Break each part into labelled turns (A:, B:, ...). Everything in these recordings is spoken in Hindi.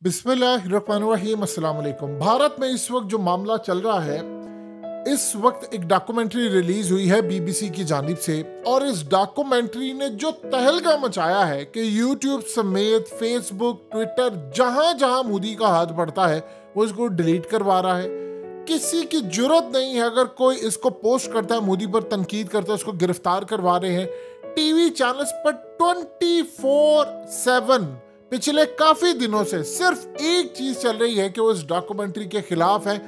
A: बिस्मिल्लाहिर्रहमानिर्रहीम, अस्सलाम वालेकुम। भारत में इस वक्त जो मामला चल रहा है, इस वक्त एक डॉक्यूमेंट्री रिलीज हुई है बीबीसी की जानिब से, और इस डॉक्यूमेंट्री ने जो तहलका मचाया है कि यूट्यूब समेत फेसबुक, ट्विटर, जहां जहां मोदी का हाथ पड़ता है वो इसको डिलीट करवा रहा है। किसी की जरूरत नहीं है, अगर कोई इसको पोस्ट करता है, मोदी पर तनकीद करता है, उसको गिरफ्तार करवा रहे हैं। टीवी चैनल्स पर 24/7 पिछले काफी दिनों से सिर्फ एक चीज चल रही है कि वो इस डॉक्यूमेंट्री के खिलाफ है,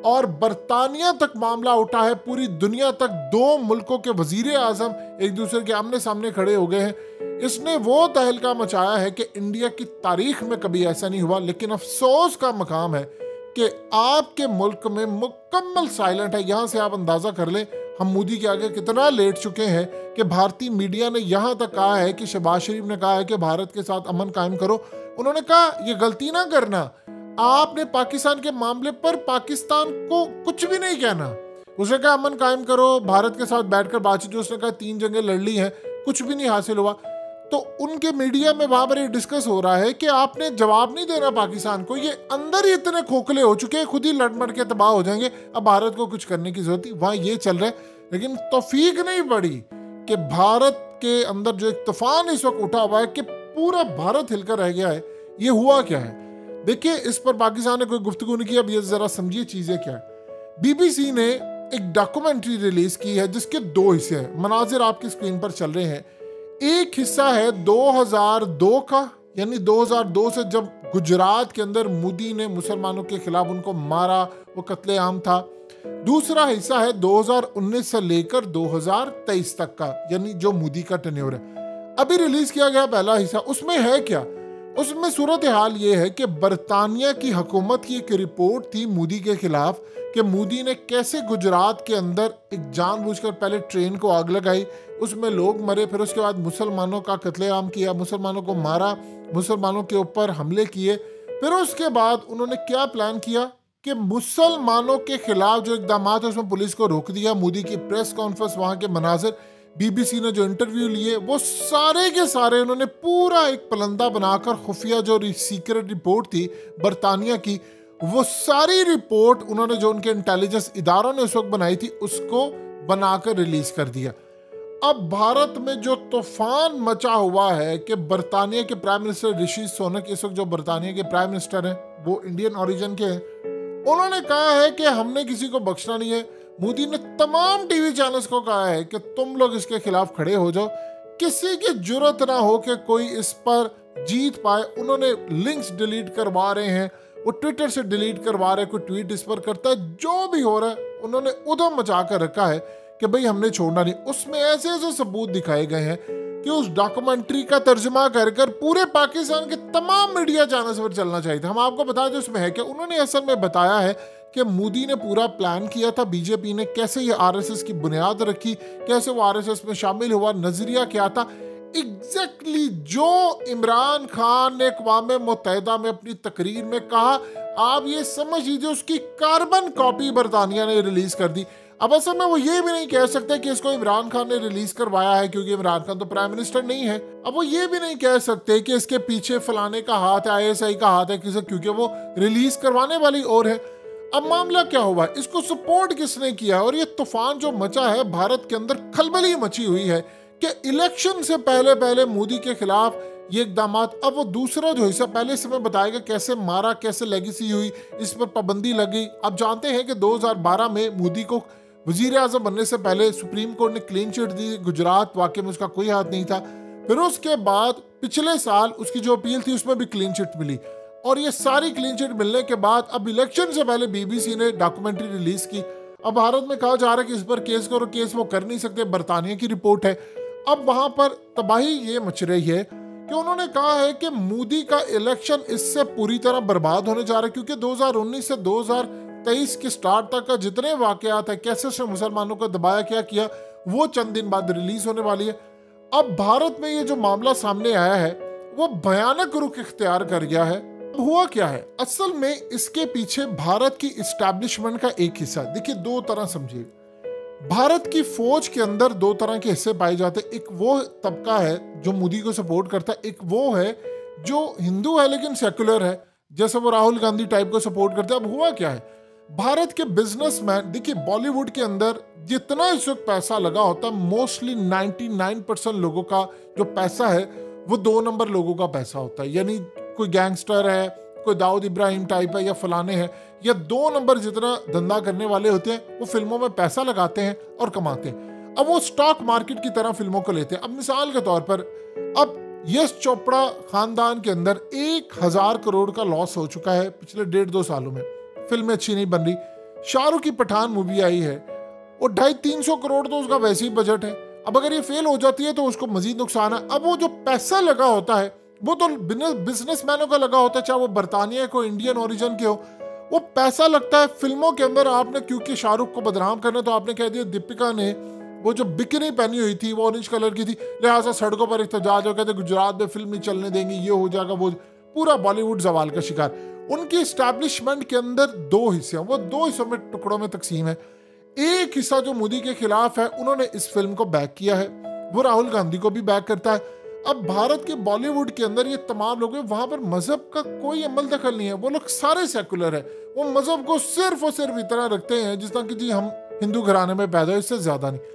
A: और बरतानिया तक मामला उठा है, पूरी दुनिया तक। दो मुल्कों के वजीर आजम एक दूसरे के आमने सामने खड़े हो गए हैं। इसने वो तहलका मचाया है कि इंडिया की तारीख में कभी ऐसा नहीं हुआ। लेकिन अफसोस का मकाम है कि आपके मुल्क में मुकम्मल साइलेंट है। यहां से आप अंदाजा कर लें हम मोदी के आगे कितना लेट चुके हैं कि भारतीय मीडिया ने यहां तक कहा है कि शहबाज शरीफ ने कहा है कि भारत के साथ अमन कायम करो। उन्होंने कहा ये गलती ना करना, आपने पाकिस्तान के मामले पर पाकिस्तान को कुछ भी नहीं कहना। उसने कहा अमन कायम करो, भारत के साथ बैठकर बातचीत। जो उसने कहा 3 जंगें लड़ ली हैं, कुछ भी नहीं हासिल हुआ। तो उनके मीडिया में वहां पर डिस्कस हो रहा है कि आपने जवाब नहीं देना पाकिस्तान को, ये अंदर ही इतने खोखले हो चुके हैं, खुद ही लड़ मड़ के तबाह हो जाएंगे, अब भारत को कुछ करने की जरूरत नहीं। वहां ये चल रहा है। लेकिन तौफीक नहीं पड़ी कि भारत के अंदर जो एक तूफान इस वक्त उठा हुआ है कि पूरा भारत हिलकर रह गया है। ये हुआ क्या है देखिए, इस पर पाकिस्तान ने कोई गुफ्तगू नहीं की। अब ये जरा समझिए चीजें क्या है। बीबीसी ने एक डॉक्यूमेंट्री रिलीज की है जिसके 2 हिस्से हैं। मनाजिर आपकी स्क्रीन पर चल रहे हैं। एक हिस्सा है 2002 का, यानी 2002 से जब गुजरात के अंदर मोदी ने मुसलमानों के खिलाफ उनको मारा, वो कत्लेआम था। दूसरा हिस्सा है 2019 से लेकर 2023 तक का, यानी जो मोदी का टेन्योर है। अभी रिलीज किया गया पहला हिस्सा। उसमें है क्या? उसमें सूरत हाल ये है कि बरतानिया की हुकूमत की एक रिपोर्ट थी मोदी के खिलाफ कि मोदी ने कैसे गुजरात के अंदर एक जानबूझकर पहले ट्रेन को आग लगाई, उसमें लोग मरे, फिर उसके बाद मुसलमानों का कत्लेआम किया, मुसलमानों को मारा, मुसलमानों के ऊपर हमले किए। फिर उसके बाद उन्होंने क्या प्लान किया कि मुसलमानों के खिलाफ जो इकदाम है उसमें पुलिस को रोक दिया। मोदी की प्रेस कॉन्फ्रेंस, वहां के मनाजिर, बीबीसी ने जो इंटरव्यू लिए, वो सारे के सारे उन्होंने पूरा एक पलंदा बनाकर खुफिया जो सीक्रेट रिपोर्ट थी बरतानिया की, वो सारी रिपोर्ट उन्होंने जो उनके इंटेलिजेंस इदारों ने उस वक्त बनाई थी उसको बनाकर रिलीज कर दिया। अब भारत में जो तूफान मचा हुआ है कि बरतानिया के प्राइम मिनिस्टर ऋषि सुनक, इस वक्त जो बरतानिया के प्राइम मिनिस्टर हैं वो इंडियन ओरिजिन के हैं, उन्होंने कहा है कि हमने किसी को बख्शना नहीं है। मोदी ने तमाम टीवी चैनल्स को कहा है कि तुम लोग इसके खिलाफ खड़े हो जाओ, किसी की जरूरत ना हो कि कोई इस पर जीत पाए। उन्होंने लिंक्स डिलीट करवा रहे हैं, वो ट्विटर से डिलीट करवा रहे हैं, कोई ट्वीट इस पर करता है, जो भी हो रहा है उन्होंने उधम मचा कर रखा है कि भाई हमने छोड़ना नहीं। उसमें ऐसे ऐसे सबूत दिखाए गए हैं कि उस डॉक्यूमेंट्री का तर्जुमा कर कर पूरे पाकिस्तान के तमाम मीडिया चैनल्स पर चलना चाहिए था। हम आपको बता दें उसमें है कि उन्होंने असल में बताया है कि मोदी ने पूरा प्लान किया था, बीजेपी ने कैसे ये आरएसएस की बुनियाद रखी, कैसे वो आरएसएस में शामिल हुआ, नजरिया क्या था। एग्जैक्टली जो इमरान खान ने अक़वाम मुत्तहिदा में अपनी तकरीर में कहा, आप ये समझ लीजिए उसकी कार्बन कॉपी बरतानिया ने रिलीज कर दी। अब असल में वो ये भी नहीं कह सकते कि इसको इमरान खान ने रिलीज करवाया है, क्योंकि इमरान खान तो प्राइम मिनिस्टर नहीं है। अब वो ये भी नहीं कह सकते कि इसके पीछे फलाने का हाथ है, आईएसआई का हाथ है किसे, क्योंकि वो रिलीज करवाने वाली और है। अब मामला क्या हुआ, इसको सपोर्ट किसने किया? और ये तूफान जो मचा है, भारत के अंदर खलबली मची हुई है कि इलेक्शन से पहले पहले मोदी के खिलाफ ये इकदाम। अब वो दूसरा जो हिस्सा पहले से मैं बताएगा, कैसे मारा, कैसे लेगेसी हुई, इस पर पाबंदी लगी। आप जानते हैं कि 2012 में मोदी को वजीर आजम बनने से पहले सुप्रीम कोर्ट ने क्लीन चिट दी, गुजरात वाकई में उसका कोई हाथ नहीं था। फिर उसके बाद पिछले साल उसकी जो अपील थी उसमें भी क्लीन चिट मिली, और ये सारी क्लीन चिट मिलने के बाद अब इलेक्शन से पहले बीबीसी ने डॉक्यूमेंट्री रिलीज की। अब भारत में कहा जा रहा है कि इस पर केस करो, केस वो कर नहीं सकते, बरतानिया की रिपोर्ट है। अब वहां पर तबाही ये मच रही है कि उन्होंने कहा है कि मोदी का इलेक्शन इससे पूरी तरह बर्बाद होने जा रहा है, क्योंकि 2019 से 2023 के स्टार्ट तक का जितने वाकयात है, कैसे से मुसलमानों को दबाया क्या किया, वो चंद दिन बाद रिलीज होने वाली है। अब भारत में ये जो मामला सामने आया है वो भयानक रुख इख्तियार कर गया है। हुआ क्या है असल में, इसके पीछे भारत की इस्टेब्लिशमेंट का एक हिस्सा, देखिए 2 तरह समझिए। भारत की फौज के अंदर 2 तरह के हिस्से पाए जाते हैं। एक वो तबका है जो मोदी को सपोर्ट करता है, एक वो है जो हिंदू है लेकिन सेकुलर है, जैसे वो राहुल गांधी टाइप को सपोर्ट करते हैं। अब हुआ क्या है, भारत के बिजनेसमैन, देखिए बॉलीवुड के अंदर जितना इस वक्त पैसा लगा होता है, मोस्टली 99% लोगों का जो पैसा है वो 2 नंबर लोगों का पैसा होता है। यानी कोई गैंगस्टर है, कोई दाऊद इब्राहिम टाइप है या फलाने हैं, या 2 नंबर जितना धंधा करने वाले होते हैं वो फिल्मों में पैसा लगाते हैं और कमाते हैं। अब वो स्टॉक मार्केट की तरह फिल्मों को लेते हैं। अब मिसाल के तौर पर अब यश चोपड़ा खानदान के अंदर 1000 करोड़ का लॉस हो चुका है पिछले 1.5-2 सालों में, फिल्में अच्छी नहीं बन रही। शाहरुख की पठान मूवी आई है, वो 250-300 करोड़ तो उसका वैसे ही बजट है। अब अगर ये फेल हो जाती है तो उसको मजीद नुकसान है। अब वो जो पैसा लगा होता है वो तो बिजनेसमैनों का लगा होता है, चाहे वो बरतानिया को इंडियन ओरिजिन के हो, वो पैसा लगता है फिल्मों के अंदर। आपने क्योंकि शाहरुख को बदनाम करना तो आपने कह दिया दीपिका ने वो जो बिकनी पहनी हुई थी वो ऑरेंज कलर की थी, लिहाजा सड़कों पर इख्तिजाज हो, कहते गुजरात में फिल्म नहीं चलने देंगे, ये हो जाएगा, वो पूरा बॉलीवुड जवाल का शिकार। उनकी एस्टैब्लिशमेंट के अंदर 2 हिस्से हैं, वो 2 हिस्सों में टुकड़ों में तकसीम है। एक हिस्सा जो मोदी के खिलाफ है, उन्होंने इस फिल्म को बैक किया है, वो राहुल गांधी को भी बैक करता है। अब भारत के बॉलीवुड के अंदर ये तमाम लोग हैं, वहां पर मजहब का कोई अमल दखल नहीं है, वो लोग सारे सेकुलर है, वो मजहब को सिर्फ और सिर्फ इतना रखते हैं जिस तरह कि जी हम हिंदू घराने में पैदा है, इससे ज्यादा नहीं।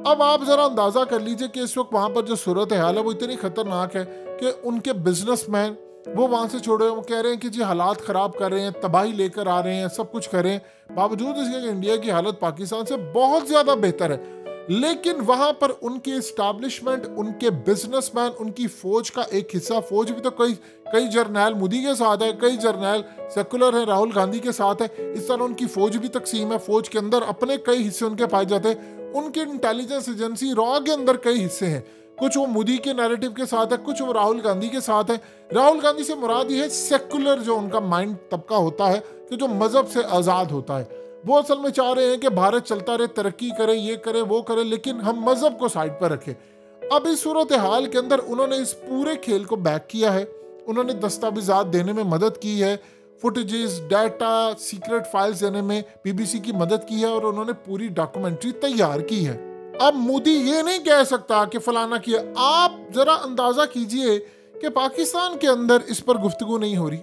A: अब आप जरा अंदाजा कर लीजिए कि इस वक्त वहां पर जो सूरत हाल है वो इतनी खतरनाक है कि उनके बिजनेसमैन वो वहां से छोड़े, वो कह रहे हैं कि जी हालात खराब कर रहे हैं, तबाही लेकर आ रहे हैं, सब कुछ कर रहे हैं, बावजूद इसके कि इंडिया की हालत पाकिस्तान से बहुत ज्यादा बेहतर है। लेकिन वहां पर उनकी एस्टैब्लिशमेंट, उनके बिजनेसमैन, उनकी फौज का एक हिस्सा, फौज भी तो कई जर्नैल मोदी के साथ है, कई जर्नैल सेकुलर है राहुल गांधी के साथ है, इस तरह उनकी फौज भी तकसीम है, फौज के अंदर अपने कई हिस्से उनके पाए जाते हैं, उनके इंटेलिजेंस एजेंसी रॉ के अंदर कई हिस्से हैं, कुछ वो मोदी के नैरेटिव के साथ है, कुछ वो राहुल गांधी के साथ है। राहुल गांधी से मुराद ये है सेकुलर, जो उनका माइंड तबका होता है कि जो मजहब से आजाद होता है, वो असल में चाह रहे हैं कि भारत चलता रहे, तरक्की करे, ये करे वो करे, लेकिन हम मजहब को साइड पर रखें। अब इस सूरत हाल के अंदर उन्होंने इस पूरे खेल को बैक किया है, उन्होंने दस्तावेजात देने में मदद की है, फुटेजेस, डाटा, सीक्रेट फाइल्स देने में बीबीसी की मदद की है, और उन्होंने पूरी डॉक्यूमेंट्री तैयार की है। अब मोदी ये नहीं कह सकता कि फलाना किया। आप जरा अंदाजा कीजिए कि पाकिस्तान के अंदर इस पर गुफ्तगू नहीं हो रही।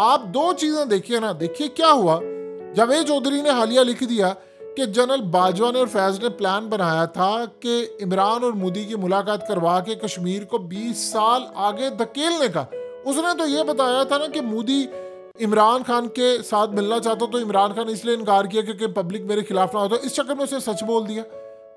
A: आप 2 चीजें देखिए ना, देखिए क्या हुआ। जावेद चौधरी ने हालिया लिख दिया कि जनरल बाजवा ने और फैज ने प्लान बनाया था कि इमरान और मोदी की मुलाकात करवा के कश्मीर को 20 साल आगे धकेलने का। उसने तो ये बताया था ना कि मोदी इमरान खान के साथ मिलना चाहता, तो इमरान खान इसलिए इनकार किया क्योंकि पब्लिक मेरे खिलाफ ना हो, तो इस चक्कर में उसने सच बोल दिया।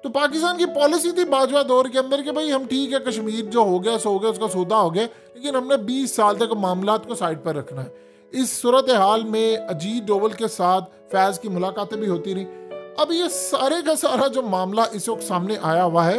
A: तो पाकिस्तान की पॉलिसी थी बाजवा दौर के अंदर कि भाई हम ठीक है, कश्मीर जो हो गया सो हो गया, उसका सौदा हो गया, लेकिन हमने 20 साल तक मामलात को साइड पर रखना है। इस सूरत हाल में अजीत डोवल के साथ फैज की मुलाकातें भी होती रही। अब ये सारे का सारा जो मामला इस वक्त सामने आया हुआ है,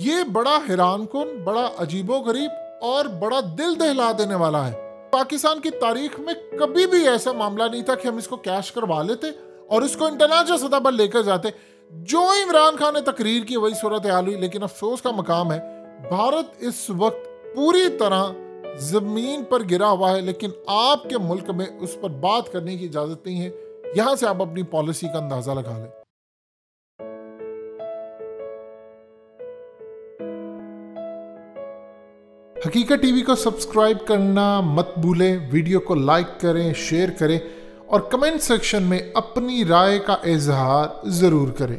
A: ये बड़ा हैरानकुन, बड़ा अजीबोगरीब और बड़ा दिल दहला देने वाला है। पाकिस्तान की तारीख में कभी भी ऐसा मामला नहीं था कि हम इसको कैश करवा लेते और इसको इंटरनेशनल सतह पर लेकर जाते। जो इमरान खान ने तकरीर की वही सूरत हाल हुई। लेकिन अफसोस का मकाम है, भारत इस वक्त पूरी तरह जमीन पर गिरा हुआ है, लेकिन आपके मुल्क में उस पर बात करने की इजाजत नहीं है। यहां से आप अपनी पॉलिसी का अंदाजा लगा लें। हकीकत टीवी को सब्सक्राइब करना मत भूलें, वीडियो को लाइक करें, शेयर करें और कमेंट सेक्शन में अपनी राय का इजहार जरूर करें।